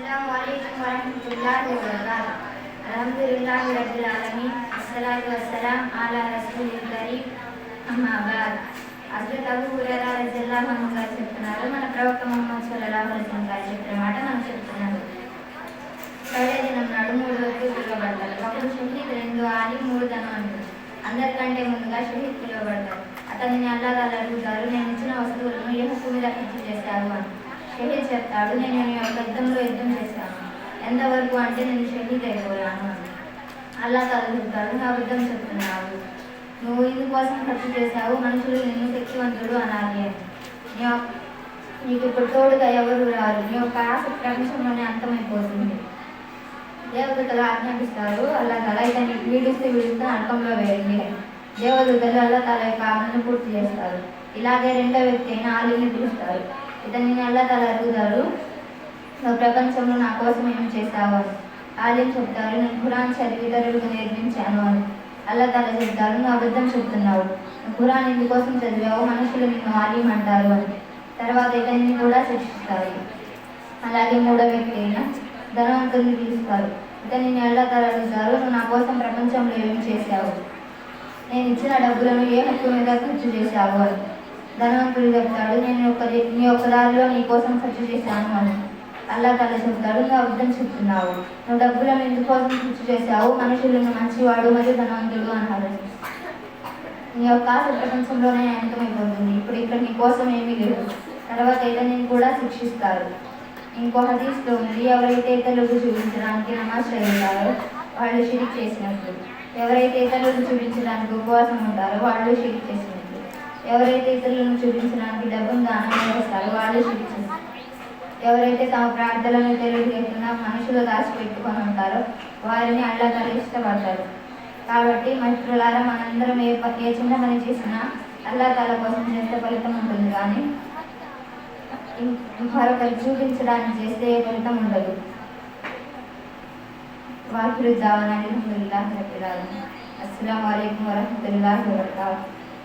अस्सलामुअलैकुम वरहमतुल्लाहि वबरकातुहू। अल्हम्दुलिल्लाहि रब्बिल आलमीन, अस्सलातु वस्सलाम अला रसूलिल करीम, అమ్మా బాద్. హజ్రత్ అబూ హురైరా రలియల్లాహు అన్హు గారు చెప్తున్నారు, మన ప్రవక్త ముహమ్మద్ సల్లల్లాహు అలైహి వసల్లం గారు చెప్పిన మాట మనం చెప్తున్నారు. ఫ్రైడే దినం నాడు 3 వ్యక్తులు పిలువబడతారు. ఒకడు షహీద్, 2 ఆలిం, 3 ధనవంతుడు. అందరికంటే ముందుగా షహీద్ పిలువబడతారు. అతనిని అల్లాహ్ తాలా అడుగుతారు, నేను ఇచ్చిన వస్తువులను ఏ హక్కు మీద ఖర్చు చేశావు అని. షహీద్ చెప్తాడు, నేను నీ యొక్క యుద్ధం చేశాను. ఎంతవరకు అంటే నేను షహీద్ అయిపోయాను అని. అల్లాహ్ తాలా చెప్తాడు, నా యుద్ధం చెప్తున్నావు, నువ్వు ఇందుకోసం ఖర్చు చేశావు, మనుషులు నిన్ను శక్తివంతుడు అనాలి అని. నీకు ఇప్పుడు తోడుగా ఎవరు రారు, నీ యొక్క ఆశ ప్రపంచంలోనే అంతమైపోతుంది. దేవదూతలు ఆజ్ఞాపిస్తారు, అల్లాహ్ తాలా ఇతన్ని వీడిస్తే నరకంలో వేయండి. దేవదూతలు అల్లాహ్ తాలా యొక్క ఆజ్ఞను పూర్తి చేస్తారు. ఇలాగే రెండో వ్యక్తి అయిన ఆలిని పిలుస్తారు. ఇతన్ని అల్లాహ్ తాలా అడుగుతారు, నువ్వు ప్రపంచంలో నా కోసం ఏం చేస్తావు అని. ఆలిం చెప్తారు, నేను ఖురాన్ చదివి ఇతరులకు నేర్పించాను అని. అల్లాహ్ తాలా చెప్తారు, నువ్వు అబద్ధం చెప్తున్నావు, నువ్వు ఖురాన్ ఇందుకోసం చదివావు, మనుషులు నిన్ను ఆలిం అంటారు అని. తర్వాత ఇతన్ని కూడా శిక్షిస్తారు. అలాగే మూడో వ్యక్తి అయిన ధనవంతుల్ని పిలుస్తారు. ఇతన్ని అల్లాహ్ తాలా అడుగుతారు, నువ్వు నా కోసం ప్రపంచంలో ఏం చేశావు, నేను ఇచ్చిన డబ్బులను ఏ హక్కు మీద ఖర్చు చేశావు అని. ధనవంతుడు చెప్తాడు, నేను నీ యొక్క దారిలో నీ కోసం ఖర్చు చేశాను అని. అల్లాహ్ తాలా చెప్తాడు, నువ్వు అబద్ధం చెప్తున్నావు, నువ్వు డబ్బులను ఎందుకోసం ఖర్చు చేశావు, మనుషులను మంచివాడు మరియు ధనవంతుడు అన్నారు. నీ యొక్క ఆశ ప్రపంచంలోనే అంతమైపోతుంది, ఇప్పుడు ఇక్కడ నీ కోసం ఏమీ లేదు. తర్వాత ఇతన్ని కూడా శిక్షిస్తారు. ఇంకో హదీస్లో ఉంది, ఎవరైతే ఇతరులకు చూపించడానికి నమాజ్ చదువుతారో వాళ్ళు షిరిక్ చేసినట్లు, ఎవరైతే ఇతరులను చూపించడానికి ఉపవాసం ఉంటారో వాళ్ళు షిరిక్ చేసినట్లు, ఎవరైతే ఇతరులను చూపించడానికి డబ్బును దానం చేస్తారో వాళ్ళు షిరిక్ చేస్తారు, ఎవరైతే తమ ప్రార్థనలను తెలియజేస్తున్నా మనుషులు దాచిపెట్టుకొని ఉంటారో వారిని అల్లాహ్ తాలా ఇష్టపడతారు. కాబట్టి మిత్రులారా, మనందరం ఏ చిన్న పని చేసినా అల్లాహ్ తాలా కోసం చేస్తే ఫలితం ఉంటుంది, కానీ మరొకరికి చూపించడానికి చేస్తే ఏ ఫలితం ఉండదు. వాకిలు దావానా అల్హమ్దులిల్లాహి రబ్బిల్ ఆలమీన్. అస్సలాము అలైకుం వరహ్మతుల్లాహి వబరకాతుహూ.